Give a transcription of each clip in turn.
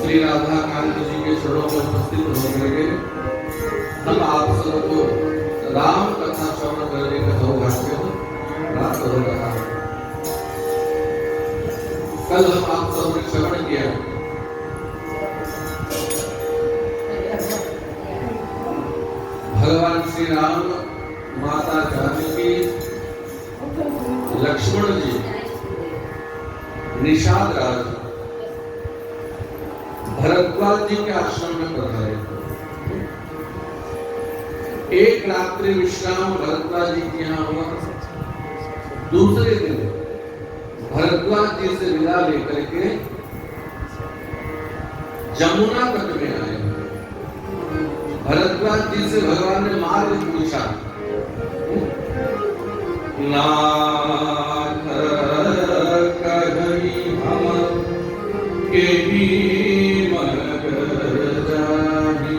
श्री राधा कांत जी के चरणों में उपस्थित होकर के हम आप सबको राम कथा श्रवण करने का सौभाग्य प्राप्त हो रहा है। कल हम आप सबने श्रवण किया भगवान श्री राम, माता जानकी, लक्ष्मण जी, निषाद राज भरद्वाज जी के आश्रम में पधारे। एक रात्रि विश्राम भरद्वाज जी के यहाँ हुआ। दूसरे दिन भरद्वाज जी से विदा लेकर के जमुना तट में आए। भरद्वाज जी से भगवान ने मार्ग पूछा। नाथ कहीं हम केही मग जाहि,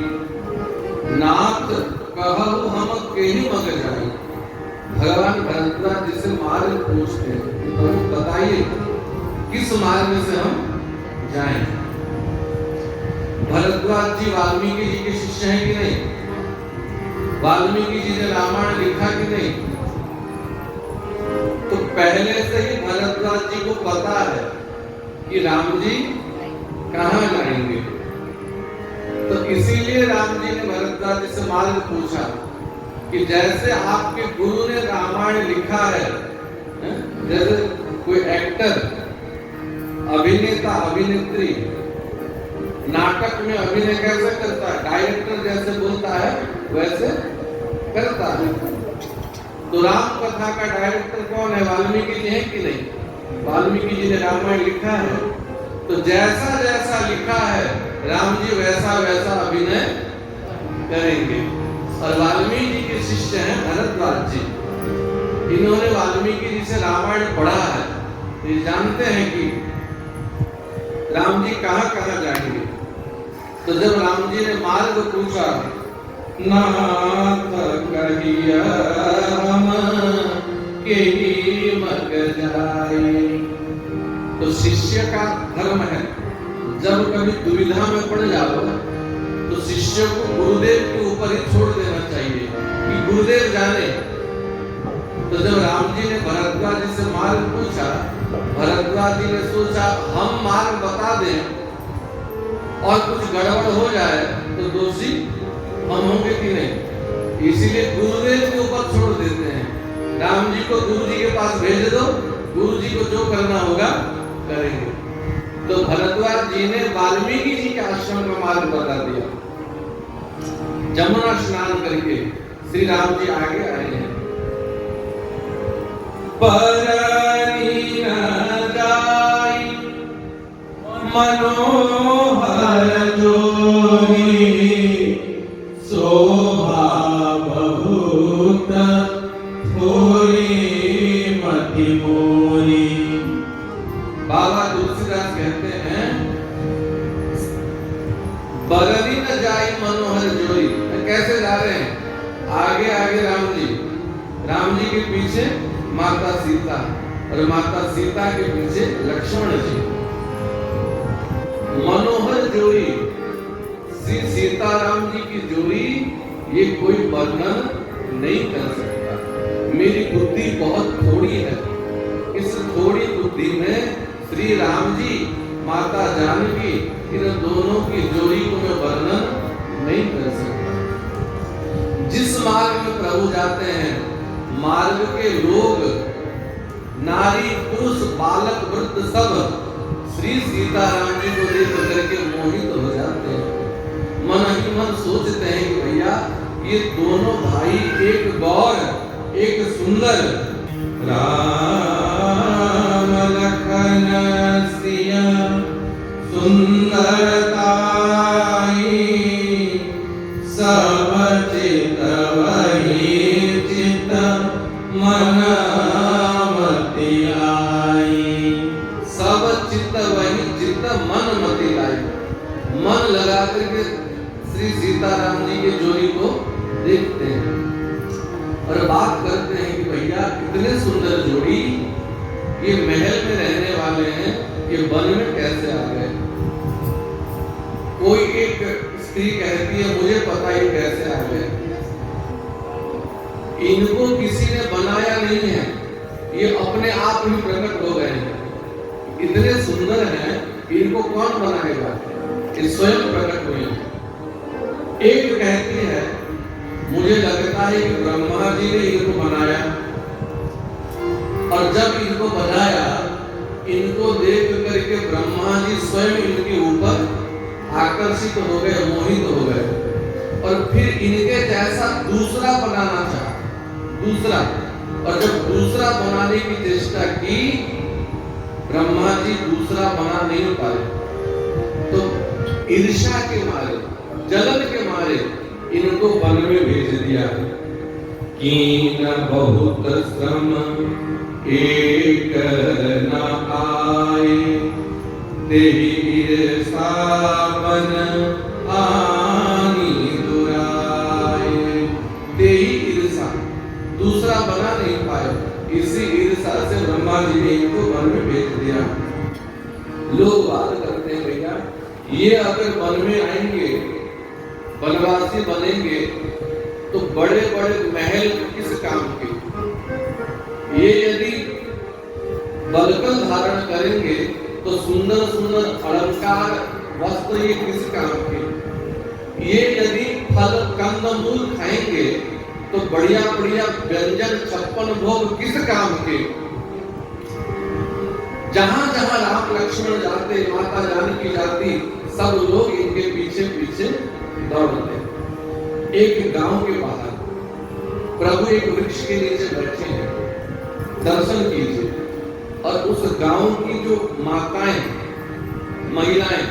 नाथ कहु हम केही मग जाहि। भगवान भरद्वाज जी से मार्ग पूछते हैं, तो बताइए किस मार्ग से हम जाएं। भरद्वाज जी वाल्मीकि जी के शिष्य हैं कि नहीं? वाल्मीकि जी ने रामायण लिखा कि नहीं? तो पहले से ही भरद्वाज जी को पता है कि राम जी कहां जाएंगे। तो इसीलिए राम जी ने भरद्वाज जी से मार्ग पूछा कि जैसे आपके गुरु ने रामायण लिखा है, जैसे कोई एक्टर, अभिनेता, अभिनेत्री नाटक में अभिनय कैसे करता है, डायरेक्टर जैसे बोलता है वैसे करता है। तो राम कथा का डायरेक्टर कौन है? वाल्मीकि जी है कि नहीं? वाल्मीकि जी ने रामायण लिखा है। तो जैसा जैसा लिखा है राम जी वैसा वैसा अभिनय करेंगे। और वाल्मीकि जी के शिष्य हैं भरद्वाज जी। इन्होंने वाल्मीकि जी से रामायण पढ़ा है, ये जानते हैं कि राम जी कहां कहां जाएंगे। तो जब राम जी ने मार्ग पूछा, नाथ कहिया हम केही मग जाहि, तो शिष्य का धर्म है जब कभी दुविधा में पड़ जाओ तो शिष्य को गुरुदेव के ऊपर ही छोड़ देना चाहिए कि गुरुदेव जाने। तो जब राम जी ने भरद्वाज जी से मार्ग पूछा, भरद्वाज जी ने सोचा हम मार्ग बता दें और कुछ गड़बड़ हो जाए तो दोषी हम होंगे कि नहीं। इसीलिए गुरुदेव के ऊपर छोड़ देते हैं। राम जी को गुरु जी के पास भेज दो, गुरु जी को जो करना होगा करेंगे। तो भरद्वाज जी ने वाल्मीकि जी के आश्रम का मार्ग बता दिया। जमुना स्नान करके श्री राम जी आगे आए हैं। परनी न जाई मनोहर जोरी, शोभा बहुत थोड़ी मति मोरी। बाबा तुलसीदास कहते हैं बरनी न जाई मनोहर जोरी। कैसे जा रहे हैं? आगे आगे राम जी के पीछे माता सीता और माता सीता के पीछे लक्ष्मण जी। मनोहर जोड़ी, श्री सीताराम जी की जोड़ी, ये कोई वर्णन नहीं कर सकता। मेरी बुद्धि बहुत थोड़ी है, इस थोड़ी बुद्धि में श्री राम जी, माता जानकी, इन दोनों की जोड़ी को मैं वर्णन नहीं कर सकता। जिस मार्ग में प्रभु जाते हैं, मार्ग के लोग, नारी पुरुष बालक वृद्ध सब श्री सीताराम जी को देख करके मोहित हो जाते हैं। मन ही मन सोचते हैं कि भैया ये दोनों भाई एक गौर एक सुंदर। राम लखन सिया सुंदरताई, सब चित वही चित मन मति आई। सब चित्त वही चित्त मन मति लाई। मन लगा करके श्री सीताराम जी के जोड़ी को देखते हैं और बात करते हैं कि भैया इतने सुंदर जोड़ी, ये महल में रहने वाले हैं, ये वन में कैसे आ गए। कोई एक स्त्री कहती है मुझे पता ही कैसे आ गए, इनको किसी ने बनाया नहीं है, ये अपने आप ही प्रकट हो गए हैं। इतने सुंदर हैं, इनको कौन बनाएगा, ये स्वयं प्रकट हुए हैं। एक कहती है मुझे लगता है कि ब्रह्मा जी ने इनको बनाया, और जब इनको बनाया, इनको देख करके ब्रह्मा जी स्वयं इनके ऊपर आकर्षित हो गए, मोहित हो गए, और फिर इनके जैसा दूसरा बनाना चाहा, दूसरा। और जब दूसरा बनाने की चेष्टा की, ब्रह्मा जी दूसरा बना नहीं पाए, तो ईर्ष्या के मारे, जलन के मारे इनको वन में भेज दिया। कीन बहुत श्रम एक न आए, तेरी ईर्षा बन आनी दुराए। तेरी ईर्षा, दूसरा बना नहीं पाए, इसी ईर्षा से ब्रह्मा जी ने इनको वन में भेज दिया। लोग बात करते हैं भैया, ये अगर वन में आएंगे, वनवासी बनेंगे, तो बड़े बड़े महल किस काम के, ये यदि बलकल धारण करेंगे तो सुंदर सुंदर अलंकार वस्त्र ये किस काम के, ये यदि फल कंदमूल खाएंगे तो बढ़िया बढ़िया व्यंजन 56 भोग किस काम के। जहां जहां राम लक्ष्मण जाते, माता जानकी जाती, सब लोग इनके पीछे पीछे दौड़ते। एक गांव के बाहर प्रभु एक वृक्ष के नीचे बैठे हैं, दर्शन कीजिए। और उस गांव की जो माताएं, महिलाएं,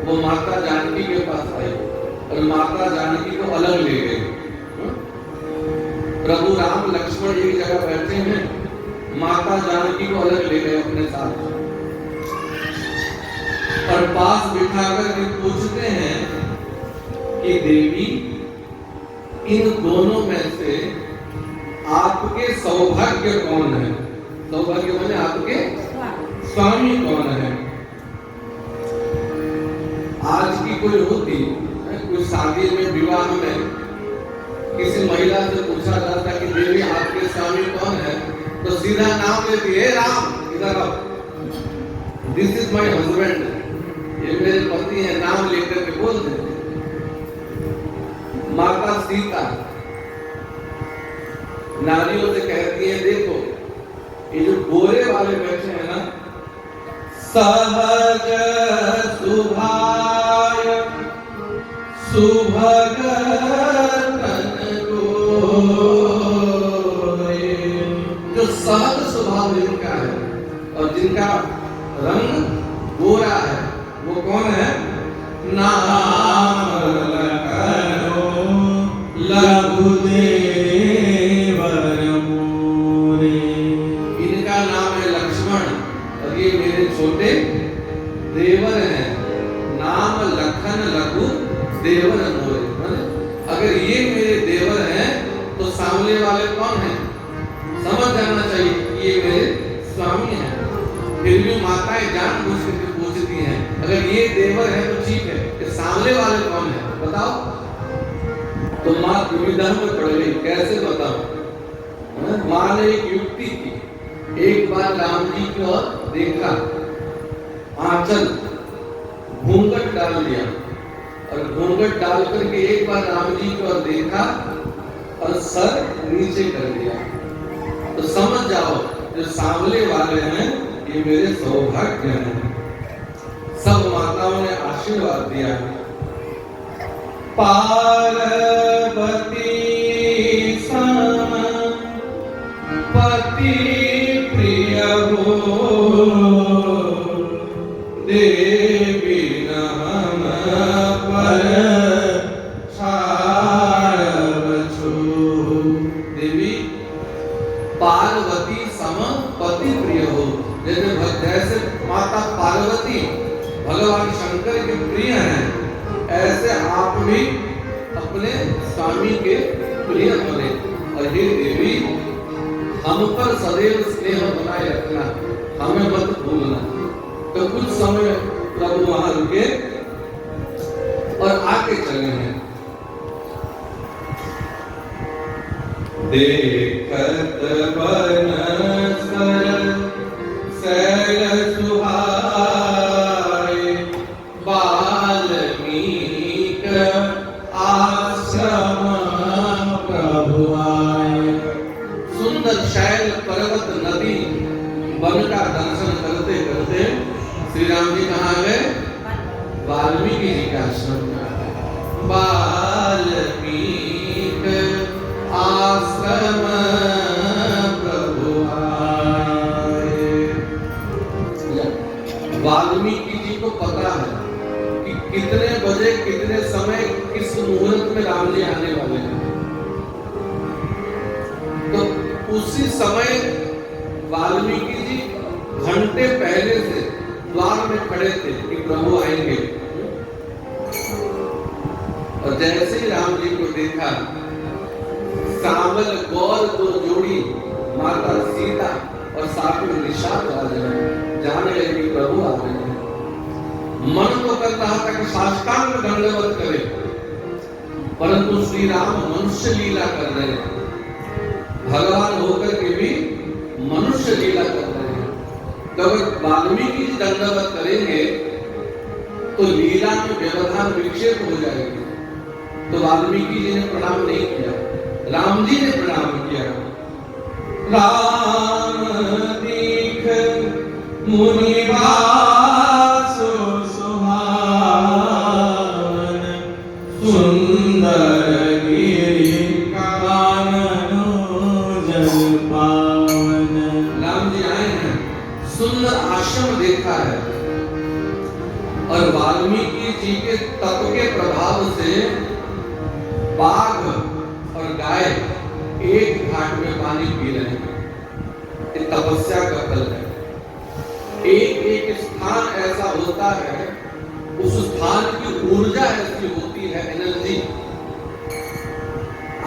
वो माता जानकी के पास आई और माता जानकी को अलग ले गए। प्रभु राम लक्ष्मण एक जगह बैठे हैं, माता जानकी को अलग ले गए अपने साथ, और पास बिठाकर के पूछते हैं कि देवी, इन दोनों में से आपके सौभाग्य कौन है? सौभाग्य माने आपके स्वामी कौन है? आज की कोई होती, कोई शादी में, विवाह में किसी महिला से पूछा जाता कि देवी आपके स्वामी कौन है, तो सीधा नाम लेती है, राम इधर आओ, दिस इज माय हस्बैंड, ये मेरे पति हैं, नाम लेकर के बोल देते। माता सीता नारियों से कहती है, देखो ये जो गोरे वाले बैठे हैं ना, सहज सुभाय सुभग तन गोरे, जो सहज स्वभाव जिनका है और जिनका रंग गोरा है, वो कौन है? नाम इनका नाम है लक्ष्मण, और ये मेरे छोटे देवर हैं, नाम लखन लघु देवर मोरे। अगर ये मेरे देवर हैं तो सामने वाले कौन हैं? समझ जाना चाहिए कि ये मेरे स्वामी हैं। फिर भी माताएं जानबूझ करके पूछती हैं, अगर ये देवर है तो ठीक है, ये सामने वाले कौन है बताओ। तो माँ दुविधा में पड़ गई, कैसे बताओ। माँ ने एक युक्ति की, एक बार राम जी की ओर देखा, आंचल घूंघट डाल दिया, और घूंघट डाल करके एक बार राम जी की ओर देखा और सर नीचे कर दिया। तो समझ जाओ, जो सामने वाले हैं ये मेरे सौभाग्य हैं। सब माताओं ने आशीर्वाद दिया। पार्वती सम पति प्रिय हो, देवी नाम पर छाड़ब छो। देवी पार्वती सम पति प्रिय हो, जैसे माता पार्वती भगवान शंकर के प्रिय हैं, ऐसे आप भी अपने स्वामी के प्रिय बने। और हे देवी, हम पर सदैव स्नेह बनाए रखना, हमें मत भूलना। तो कुछ समय प्रभु वहां रुके देखत बनस्तर शैल सुहाए, वाल्मीक आश्रम प्रभु आए। सुंदर शैल पर्वत नदी वन का दर्शन करते करते श्री राम जी कहाँ गए? वाल्मीकि जी का आश्रम में। वाल्मीक आश्रम प्रभु आए। वाल्मीकि जी को पता है कि कितने बजे कितने समय किस मुहूर्त में राम जी आने वाले हैं, तो उसी समय वाल्मीकि जी घंटे पहले से द्वार में खड़े थे कि प्रभु आएंगे। और जैसे ही राम जी को देखा, सांवल गौर दो जोड़ी माता सीता और साथ में निषाद जान गए कि प्रभु आ रहे हैं। मन तो कर रहा था कि साष्टांग दंडवत करे, परंतु श्री राम मनुष्य लीला कर रहे हैं, भगवान होकर के भी मनुष्य लीला कर रहे हैं। तो अगर वाल्मीकि जी दंडवत करेंगे तो लीला में व्यवधान विक्षेप हो जाएगी। तो वाल्मीकि जी ने प्रणाम नहीं किया, राम जी ने प्रणाम किया। राम दीख मुनि वासु सुहावन, सुंदर गिरि कानन जल पावन। राम जी आए हैं, सुंदर आश्रम देखा है, और वाल्मीकि जी के तप के प्रभाव से बाघ और गाय एक घाट में पानी पी रहे हैं। ये तपस्या का फल है। एक एक स्थान ऐसा होता है, उस स्थान की ऊर्जा ऐसी होती है, एनर्जी।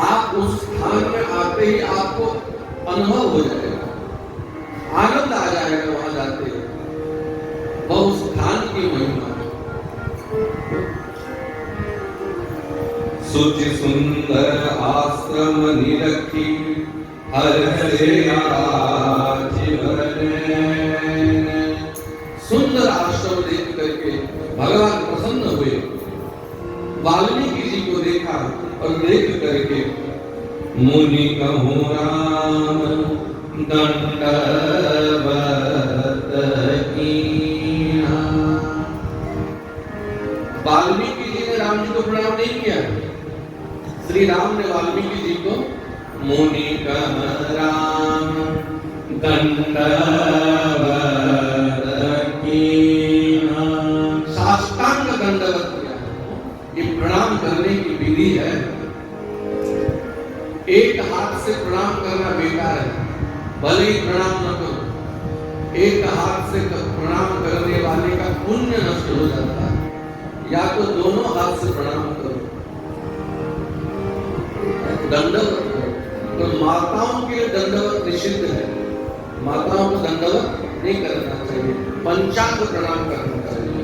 आप उस स्थान में आते ही आपको अनुभव हो जाएगा, आनंद आ जाएगा वहां जाते ही। वह उस स्थान की महिमा है। सुचि सुंदर आश्रम निरखी, हर सुंदर आश्रम देख करके भगवान प्रसन्न हुए। वाल्मीकि जी को देखा और देख करके मुनि कहूँ राम दंडवत कीन्हा। वाल्मीकि जी ने राम जी को प्रणाम नहीं किया, श्री राम ने वाल्मीकि जी को मुनि कह राम दंडवत कीन्हा, साष्टांग दंडवत किया। ये प्रणाम करने की विधि है। एक हाथ से प्रणाम करना बेकार है, भले ही प्रणाम न करो। एक हाथ से प्रणाम करने वाले का पुण्य नष्ट हो जाता है। या तो दोनों हाथ से प्रणाम करो, दंडवत करो। तो माताओं के लिए दंडवत निषिद्ध है, माताओं को दंडवत नहीं करना चाहिए, पंचांग प्रणाम करना चाहिए।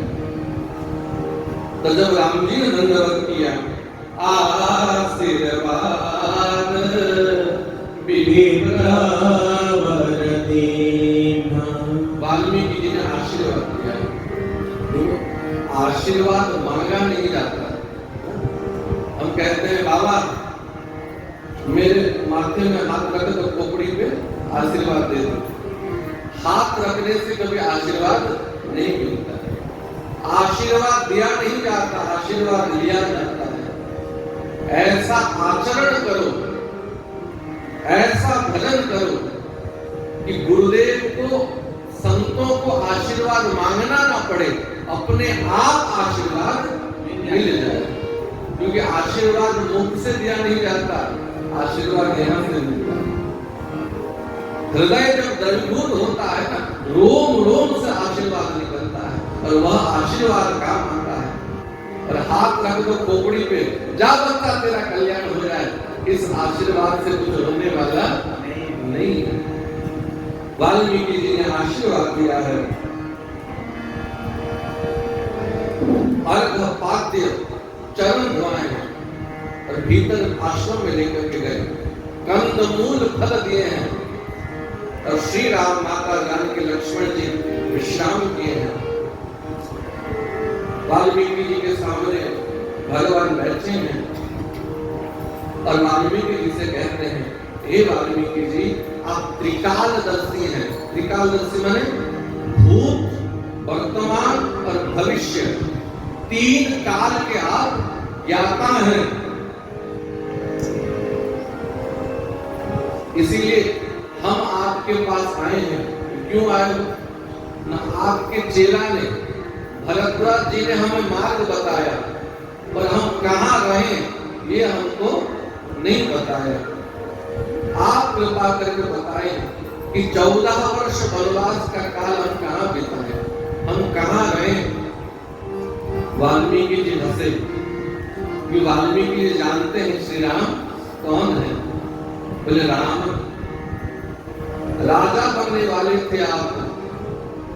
तो जब राम जी ने दंडवत किया, आशीर्वाद वाल्मीकि जी ने आशीर्वाद किया। आशीर्वाद मांगा नहीं जाता। हम कहते हैं बाबा मेरे माथे में हाथ रख दो, खोपड़ी पे आशीर्वाद दे दो। हाथ रखने से कभी आशीर्वाद नहीं मिलता। आशीर्वाद दिया नहीं जाता, आशीर्वाद लिया जाता है। ऐसा आचरण करो, ऐसा भजन करो कि गुरुदेव को, संतों को आशीर्वाद मांगना ना पड़े, अपने आप आशीर्वाद मिल जाए। क्योंकि आशीर्वाद मुख से दिया नहीं जाता, आशीर्वाद यहाँ से मिलता है। हृदय जब द्रवीभूत होता है ना, रोम रोम से आशीर्वाद निकलता है और वह आशीर्वाद काम आता है। और हाथ रख दो खोपड़ी पे, जा बच्चा तेरा कल्याण हो जाए, इस आशीर्वाद से कुछ होने वाला नहीं है। वाल्मीकि जी ने आशीर्वाद दिया है। अर्घ पाद्य चरण धोए हैं और भीतर आश्रम में लेकर के गए। कंदमूल फल दिए हैं और श्री राम, माता जानकी, लक्ष्मण जी विश्राम किए हैं। वाल्मीकि जी के सामने भगवान बैठे हैं और वाल्मीकि जी से कहते हैं, हे वाल्मीकि जी, आप त्रिकालदर्शी हैं। त्रिकालदर्शी माने भूत, वर्तमान और भविष्य, तीन काल के आप ज्ञाता हैं। इसीलिए हम आपके पास आए हैं। क्यों आए हो? ना आपके चेला ने, भरद्वाज जी ने हमें मार्ग बताया, और हम कहाँ रहें ये हमको नहीं बताया। आप कृपा करके बताएं कि 14 वर्ष वनवास का काल हम कहाँ बिताए, हम कहाँ रहे। वाल्मीकि जी हंसे, कि वाल्मीकि जी जानते हैं श्री राम कौन है। बोले, राम राजा बनने वाले थे आप,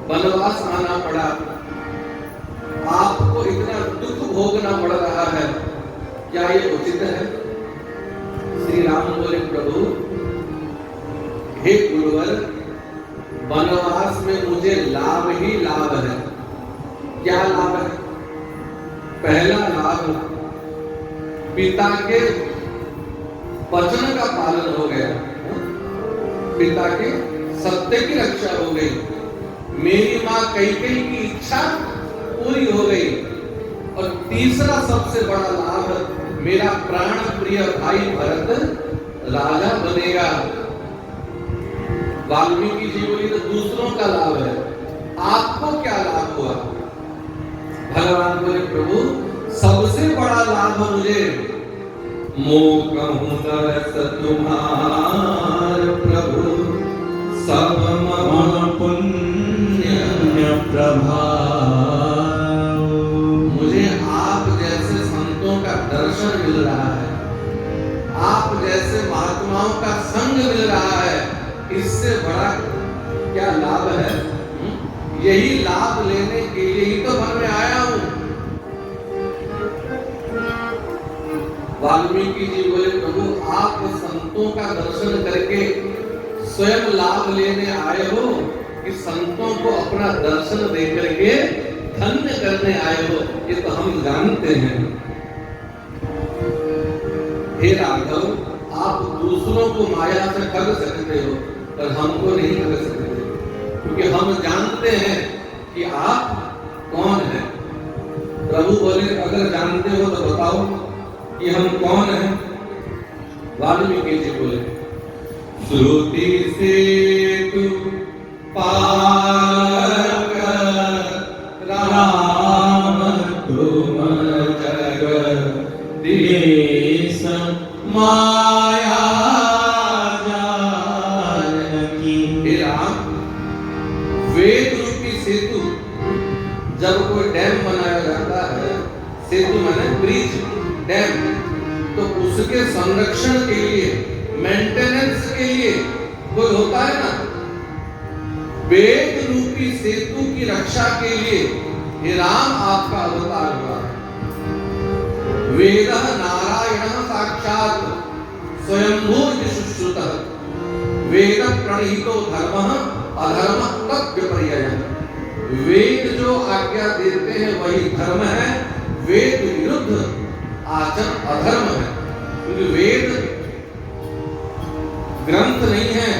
वनवास आना पड़ा, आपको इतना दुख भोगना पड़ रहा है, क्या ये उचित है? श्री राम बोले, प्रभु हे गुरुवर, वनवास में मुझे लाभ ही लाभ है। क्या लाभ है? पहला लाभ, पिता के वचन का पालन हो गया, पिता के सत्य की रक्षा हो गई, मेरी मां कैकेयी की इच्छा पूरी हो गई, और तीसरा सबसे बड़ा लाभ, मेरा प्राण प्रिय भाई भरत राजा बनेगा। वाल्मीकि जी बोली, तो दूसरों का लाभ है, आपको क्या लाभ हुआ? भगवान बोले, प्रभु सबसे बड़ा लाभ मुझे, मोह कहूं दरस तुम्हार प्रभु, सब मम पुण्य प्रभाव। मुझे आप जैसे संतों का दर्शन मिल रहा है, आप जैसे महात्माओं का संग मिल रहा है, इससे बड़ा क्या लाभ है? यही लाभ लेने के लिए ही तो वन में आया हूं। वाल्मीकि जी बोले, प्रभु आप संतों का दर्शन करके स्वयं लाभ लेने आए हो, कि संतों को अपना दर्शन दे करके धन्य करने आए हो, ये तो हम जानते हैं। हे राघव, आप दूसरों को माया से ठग सकते हो, पर हमको नहीं ठग सकते, क्योंकि हम जानते हैं कि आप कौन हैं। प्रभु बोले, अगर जानते हो तो बताओ कि हम कौन हैं। वाल्मीकि जी बोले, श्रुति से तू पार राम तुम जगदीश माया जानकी। हे राम, वेद रूपी सेतु, जब कोई डैम बनाया जाता है, सेतु माने ब्रिज, डैम, तो उसके संरक्षण के लिए, मेंटेनेंस के लिए कोई होता है ना। वेद रूपी सेतु की रक्षा के लिए हे राम आपका अवतार हुआ है। वेदः नारायणः साक्षात् स्वयंभू विशुश्रुतः, वेद प्रणीतो धर्मः अधर्मः तद्विपर्ययः। वेद जो आज्ञा देते हैं वही धर्म है, वेद विरुद्ध आचरण अधर्म है। क्योंकि वेद ग्रंथ नहीं है,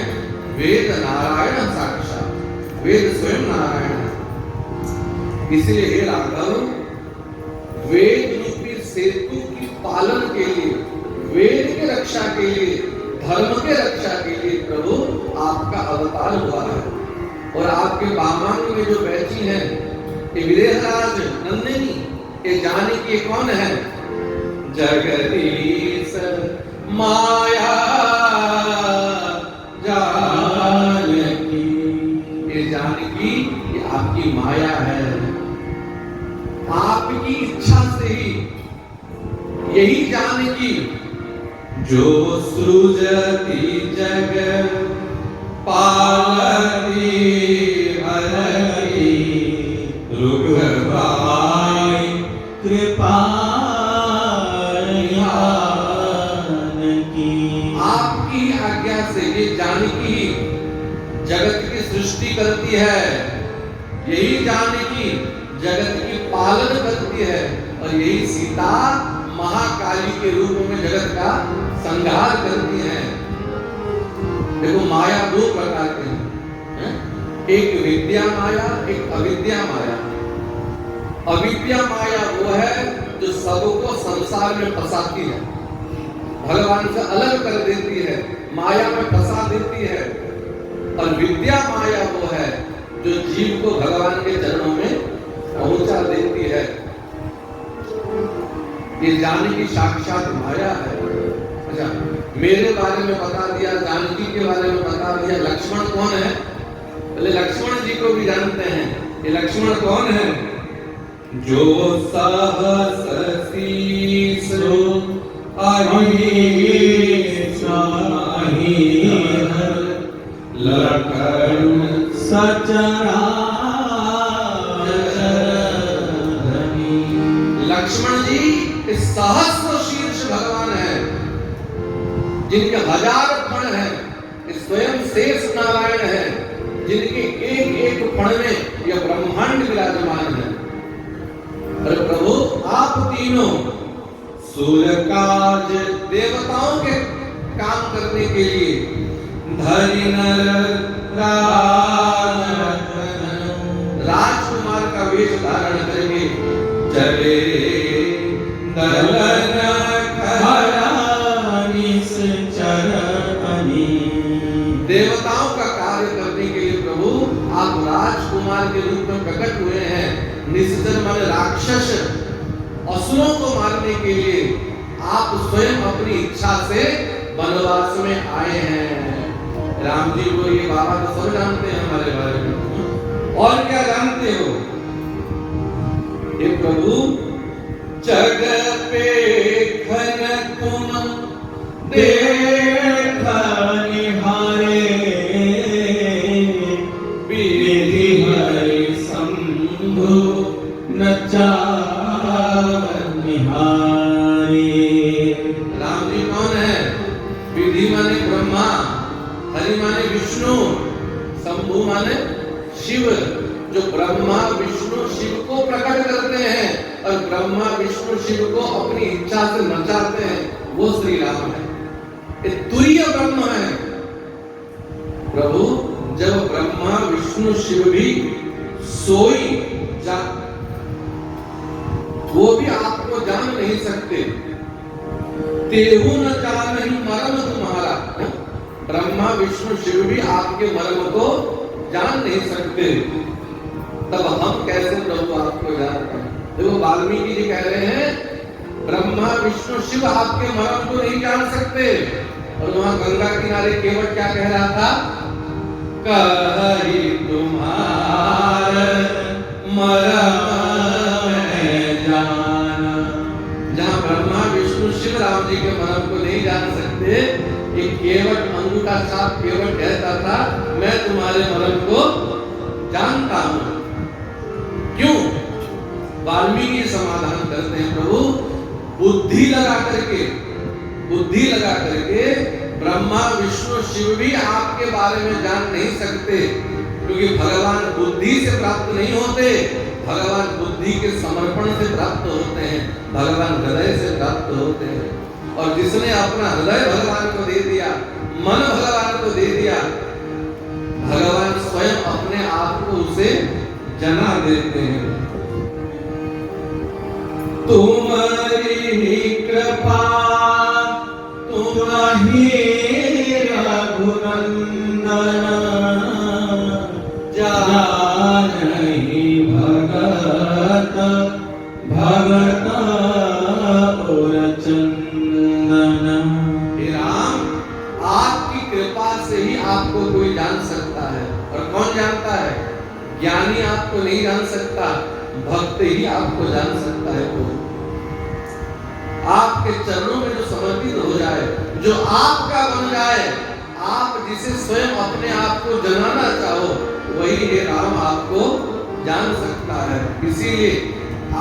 वेद नारायण साक्षात, वेद स्वयं नारायण है। इसलिए हे राघव, वेद रूपी सेतु की पालन के लिए, वेद की रक्षा के लिए, धर्म के रक्षा के लिए प्रभु आपका अवतार हुआ है। और आपके बामांग में जो बैठी हैं, ये विदेहराज नंदिनी, ये जानकी कौन है? जगदीश माया जानकी। ये जानकी ये आपकी माया है, आपकी इच्छा से ही यही जानकी जो सृजती जग पालती हरती रुघबाई कृपा की। आपकी सृष्टि करती है, यही जानकी जगत की पालन करती है, और यही सीता महाकाली के रूप में जगत का संहार करती है। देखो माया दो प्रकार की है, एक विद्या माया, एक अविद्या माया। अविद्या माया वो है जो सबको संसार में फंसाती है, भगवान से अलग कर देती है, माया में फंसा देती है। और विद्या माया वो है जो जीव को भगवान के चरणों में पहुंचा देती है। ये जानकी साक्षात माया है। अच्छा, मेरे बारे में बता दिया, जानकी के बारे में बता दिया। लक्ष्मण कौन है? पहले लक्ष्मण जी को भी जानते हैं। ये लक्ष्मण कौन है? जो सहस शीस लखन सचरा। लक्ष्मण जी इस सहस्र शीर्ष भगवान है, जिनके हजार फण हैं, स्वयं शेष नारायण है, जिनके एक एक फण में यह ब्रह्मांड विराजमान है। और प्रभु आप तीनों सूर्यकाज देवताओं के काम करने के लिए धरि नर राजकुमार का वेश धारण करके चले दलन खरानिस चरनी। देवताओं का कार्य करने के लिए प्रभु आप राजकुमार के रूप में प्रकट हुए हैं। निश्चर माने राक्षस असुरों को मारने के लिए आप स्वयं अपनी इच्छा से वनवास में आए हैं। राम जी को ये बाबा तो सब जानते हैं हमारे बारे में, और क्या जानते हो? हे प्रभु जग पे खन तुम देख निहारे, विधि हरि शंभु नचार निहारे। राम जी कौन है? विधि माने ब्रह्मा, हरि माने विष्णु, शंभु माने शिव, जो ब्रह्मा विष्णु शिव को प्रकट करते हैं और ब्रह्मा विष्णु शिव को अपनी इच्छा से नचाते हैं, वो श्री राम है। ये तुरीय ब्रह्म है। प्रभु जब ब्रह्मा विष्णु शिव भी सोई जा, वो भी आपको जान नहीं सकते। तेहु न जान नहीं मर्म तुम्हारा। ब्रह्मा विष्णु शिव भी आपके मर्म को जान नहीं सकते, तब हम कैसे प्रभु आपको जानते हैं? देखो वाल्मीकि जी कह रहे हैं ब्रह्मा विष्णु शिव आपके मर्म को नहीं जान सकते। और वहां गंगा किनारे केवट क्या कह रहा था? कही तुम्हार मर्म जाना। जहां ब्रह्मा विष्णु शिव राम जी के मर्म को नहीं जान सकते, एक केवट अंगूठा छाप केवट कहता था मैं तुम्हारे मर्म को जानता हूं। क्यों? वाल्मीकि समाधान करते हैं प्रभु बुद्धि लगा करके ब्रह्मा विष्णु शिव भी आपके बारे में जान नहीं सकते, क्योंकि भगवान बुद्धि से प्राप्त नहीं होते, भगवान बुद्धि के समर्पण से प्राप्त होते हैं, भगवान हृदय से प्राप्त होते हैं। और जिसने अपना हृदय भगवान को दे दिया, मन भगवान को दे दिया, भगवान स्वयं अपने आप को उसे जना देते हैं। तुम्हारी कृपा तुम्हारी रघुनंदन जानहि भगत भगत और चंदन। हे राम, आपकी कृपा से ही आपको कोई जान सकता है। और कौन जानता है? ज्ञानी आपको नहीं जान सकता, भक्त ही आपको जान सकता है। वो आपके चरणों में जो समर्पित हो जाए, जो आपका बन जाए, आप जिसे स्वयं अपने आप को जनाना चाहो, वही हे राम आपको जान सकता है। इसीलिए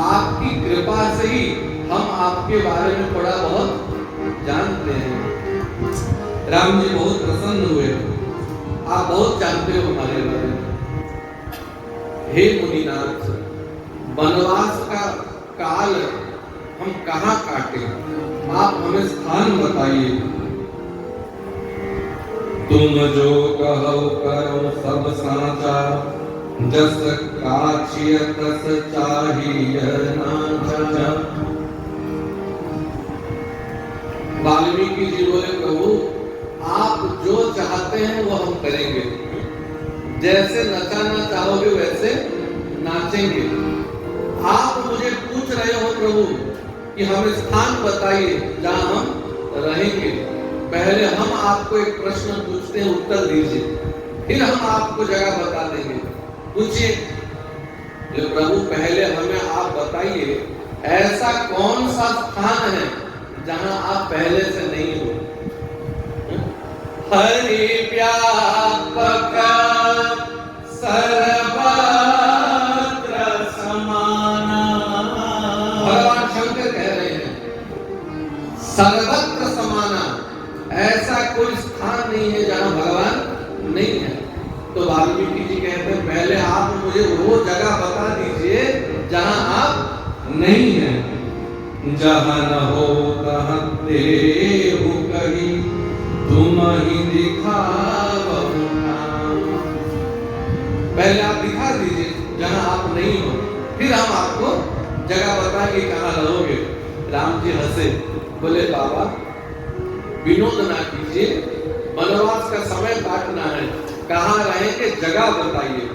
आपकी कृपा से ही हम आपके बारे में थोड़ा बहुत जानते हैं। राम जी बहुत प्रसन्न हुए। आप बहुत जानते हो हमारे बारे में। हे मुनिनाथ, वनवास का काल हम कहाँ काटे, आप हमें स्थान बताइए। तुम जो कहो करो सब साचा, जस काछिय तस चाहिए नाचा। वाल्मीकि जी बोले प्रभु आप जो चाहते हैं वो हम करेंगे, जैसे नचाना चाहोगे वैसे नाचेंगे। आप मुझे पूछ रहे हो प्रभु कि हमें स्थान बताइए जहां हम रहेंगे। पहले हम आपको एक प्रश्न पूछते हैं, उत्तर दीजिए, फिर हम आपको जगह बता देंगे। पूछिए। प्रभु पहले हमें आप बताइए ऐसा कौन सा स्थान है जहां आप पहले से नहीं हो। हरि व्यापक सर्वत्र समाना। भगवान शंकर कह रहे हैं सर्वत्र समाना, ऐसा कोई स्थान नहीं है जहां भगवान नहीं है। तो वाल्मीकि जी कहते हैं पहले आप मुझे वो जगह बता दीजिए जहां आप नहीं हैं। जहां न हो तहां देहु कहीं, तुम ही दिखावो नाम। पहले आप दिखा दीजिए जहां आप नहीं हो, फिर हम आपको जगह बताएंगे कहां रहोगे। राम जी हंसे, बोले बाबा विनोद ना कीजिए, वनवास का समय काटना है, कहां रहेंगे जगह बताइए।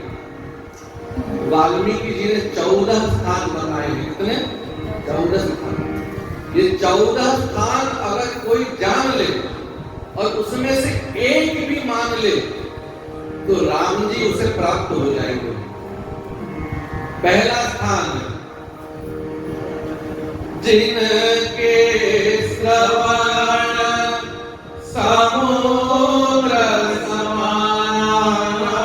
वाल्मीकि जी ने 14 स्थान बताए हैं। कितने? 14 स्थान। ये 14 स्थान अगर कोई जान ले और उसमें से एक भी मान ले तो राम जी उसे प्राप्त हो जाएंगे। पहला स्थान, जिनके श्रवण समुद्र समाना,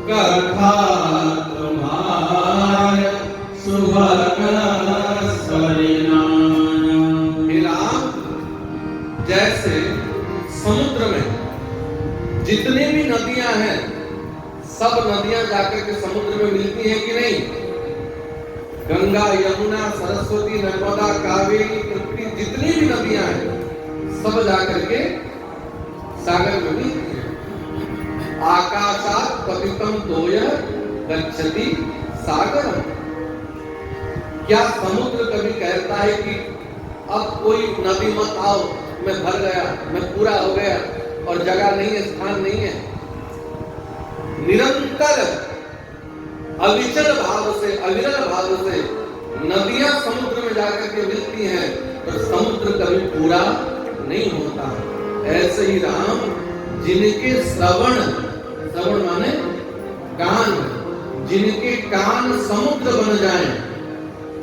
कथा तुम्हारे सुवर्ण परिणाम। जैसे समुद्र में जितने भी नदियां हैं, सब नदियां जाकर के समुद्र में मिलती हैं कि नहीं? गंगा, यमुना, सरस्वती, नर्मदा, कावेरी, तृप्ति, जितनी भी नदियां हैं सब जाकर के सागर में मिलती हैं। आकाशात पतितम तोयः गच्छति सागरम। क्या समुद्र कभी कहता है कि अब कोई नदी मत आओ, मैं भर गया, मैं पूरा हो गया और जगह नहीं है, स्थान नहीं है? निरंतर अविचल भाव से, अविरल भाव से नदियां समुद्र में जाकर के मिलती हैं, पर समुद्र कभी पूरा नहीं होता। ऐसे ही राम, जिनके श्रवण, श्रवण माने कान, जिनके कान समुद्र बन जाएं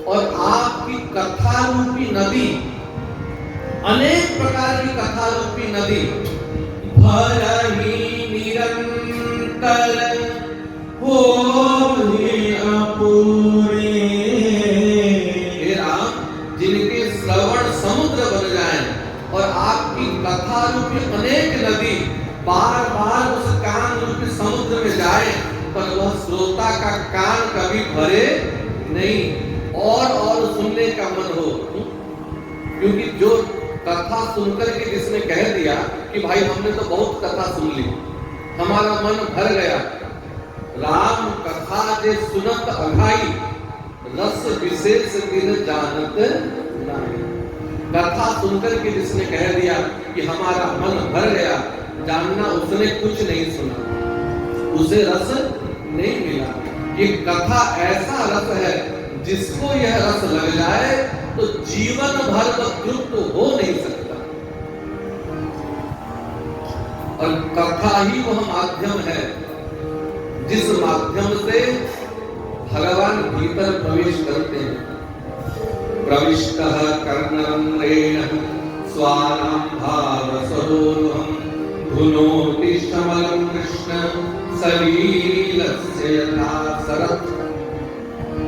और आपकी कथा रूपी नदी, अनेक प्रकार की कथा रूपी नदी भरही निरंतर हो अपूरे। हे राम, जिनके श्रवण समुद्र बन जाएं और आपकी कथा रूपी अनेक नदी बार बार उस कान रूपी समुद्र में जाए, पर वह श्रोता का कान कभी भरे नहीं और सुनने का मन हो। क्योंकि जो कथा सुनकर के जिसने कह दिया कि भाई हमने तो बहुत कथा सुन ली, हमारा मन भर गया। राम कथा जे सुनत अघाई, रस विशेष दिन जानत नाही। कथा सुनकर के जिसने कह दिया कि हमारा मन भर गया, जानना उसने कुछ नहीं सुना, उसे रस नहीं मिला। ये कथा ऐसा रस है, जिसको यह रस लग जाए तो जीवन भर वह तृप्त हो नहीं सकता। और कथा ही वह माध्यम है जिस माध्यम से भगवान भीतर प्रवेश करते हैं। प्रविष्टः कर्णरन्ध्रेण स्वानां भावसरोरुहं धुनोति शमलं कृष्ण सलीलस्य यथा सरथ।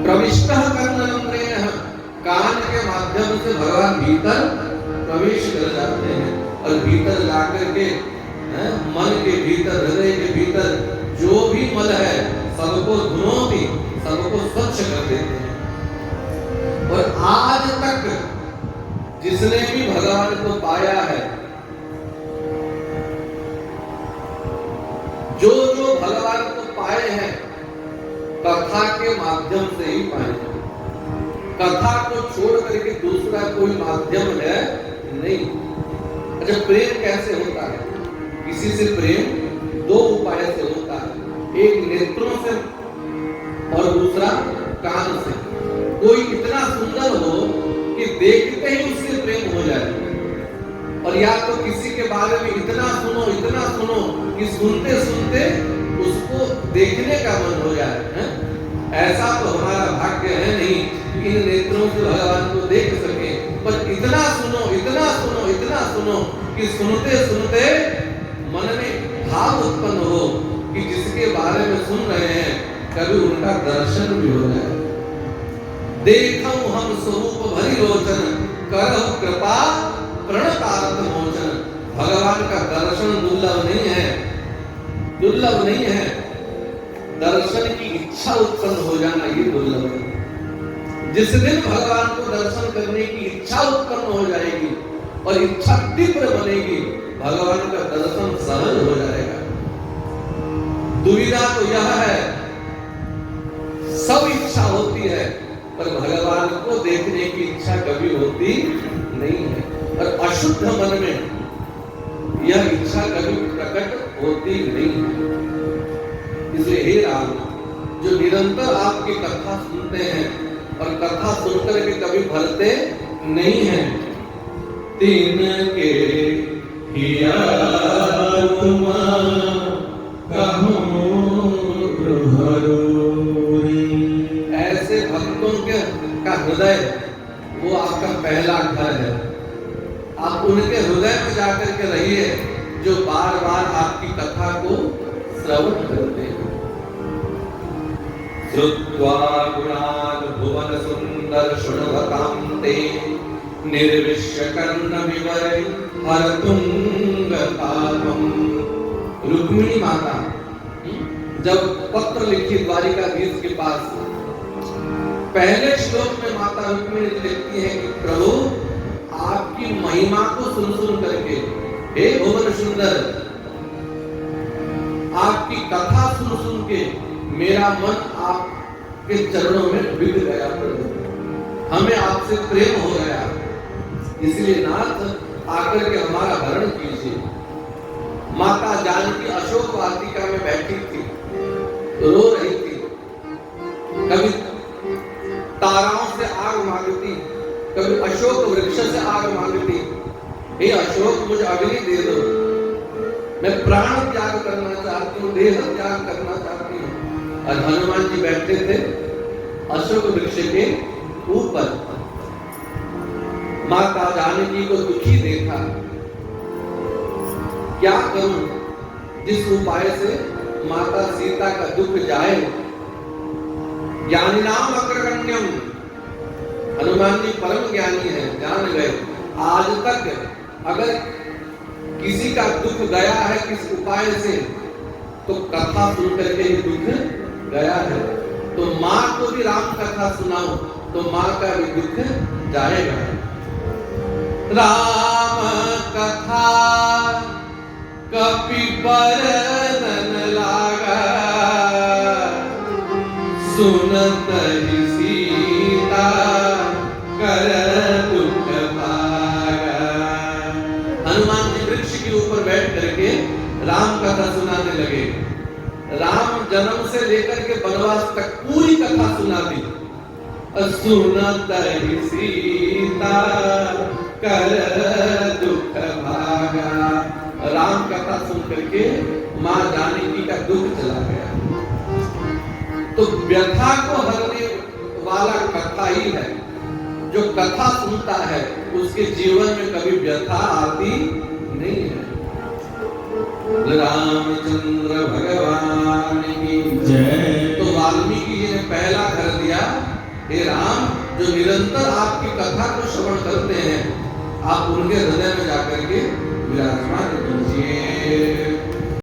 प्रविष्टः कर्णरन्ध्रेण, कान के माध्यम से भगवान भीतर प्रवेश कर जाते हैं और भीतर जाकर के मन के भीतर, हृदय के भीतर जो भी मल है सबको धुनोती, सबको स्वच्छ कर देते हैं। और आज तक जिसने भी भगवान को पाया है, जो जो भगवान को पाए हैं, कथा के माध्यम से ही पाए हैं। कथा को छोड़ करके दूसरा कोई माध्यम है नहीं। अच्छा, प्रेम कैसे होता है? किसी से प्रेम दो उपाय से होता है, एक नेत्रों से और दूसरा कान से। कोई इतना सुंदर हो कि देखते ही उससे प्रेम हो जाए, और या तो किसी के बारे में इतना सुनो कि सुनते सुनते उसको देखने का मन हो जाए है? ऐसा तो हमारा भाग्य है नहीं कि इन नेत्रों से भगवान को देख सके, पर इतना सुनो कि सुनते सुनते मन में भाव उत्पन्न हो कि जिसके बारे में सुन रहे हैं कभी उनका दर्शन भी हो जाए। देखऊं हम स्वरूप भरी लोचन, करहु कृपा प्रणतारत मोचन। भगवान का दर्शन दुर्लभ नहीं है। दर्शन की इच्छा उत्पन्न हो जाना ये दुर्लभ है। जिस दिन भगवान को दर्शन करने की इच्छा उत्पन्न हो जाएगी और इच्छा तीव्र बनेगी, भगवान का दर्शन सहज हो जाएगा। दुविधा तो यह है, सब इच्छा होती है पर भगवान को देखने की इच्छा कभी होती नहीं है, और अशुद्ध मन में यह इच्छा कभी प्रकट होती नहीं है। इसलिए हे राम, जो निरंतर आपकी कथा सुनते हैं और कथा सुनकर के कभी भरते नहीं हैं, तिनके हिया तुम कहूं ऐसे भक्तों के का हृदय वो आपका पहला घर है। आप उनके हृदय में जाकर के रहिए जो बार बार आपकी कथा को श्रवण करते हैं। श्रुत्वा गुणान् भुवन सुंदर शुणवतांते, निर्विश्य कर्ण विवरे हरतुंग तापम। रुक्मिणी माता जब पत्र लिखी द्वारिकाधीश के पास, पहले श्लोक में माता रुक्मिणी लिखती है कि प्रभु आपकी महिमा को सुन सुन करके, हे भुवन सुंदर, आपकी कथा सुन सुन के मेरा मन आपके चरणों में बिक गया प्रभु, हमें आपसे प्रेम हो गया। इसलिए नाथ आकर के हमारा हरण कीजिए। माता जानकी अशोक वाटिका में बैठी थी, रो रही थी, कभी ताराओं से आग मांगती, कभी अशोक वृक्ष से आग मांगती, हे अशोक मुझे अग्नि दे दो, मैं प्राण त्याग करना चाहती हूँ, देह त्याग करना चाहती हूँ। और हनुमान जी बैठे थे अशोक वृक्ष के ऊपर। माता जानकी को दुखी देखा, क्या करूं जिस उपाय से माता सीता का दुख जाए। ज्ञानिनाम अग्रगण्यम, हनुमान जी परम ज्ञानी है, जान गए आज तक अगर किसी का दुख गया है किस उपाय से तो कथा सुन करके ही दुख गया है। तो माँ को भी राम कथा सुनाओ तो माँ का भी दुख जाएगा। राम कथा कपि बरनन लागा, सुनत ही सीता कर दुख भागा। हनुमान जी वृक्ष के ऊपर बैठ करके राम कथा सुनाने लगे। राम जन्म से लेकर के वनवास तक पूरी कथा सुना दी। सुनत ही सीता कर दुख भागा। राम कथा सुन करके मां जानकी का दुख चला गया। तो व्यथा को हरने वाला कथा ही है। जो कथा सुनता है उसके जीवन में कभी व्यथा आती नहीं है। रामचंद्र भगवान की जय। तो वाल्मीकि जी ने पहला कर दिया, हे राम, जो निरंतर आपकी कथा को श्रवण करते हैं आप उनके हृदय में जाकर के विराजमान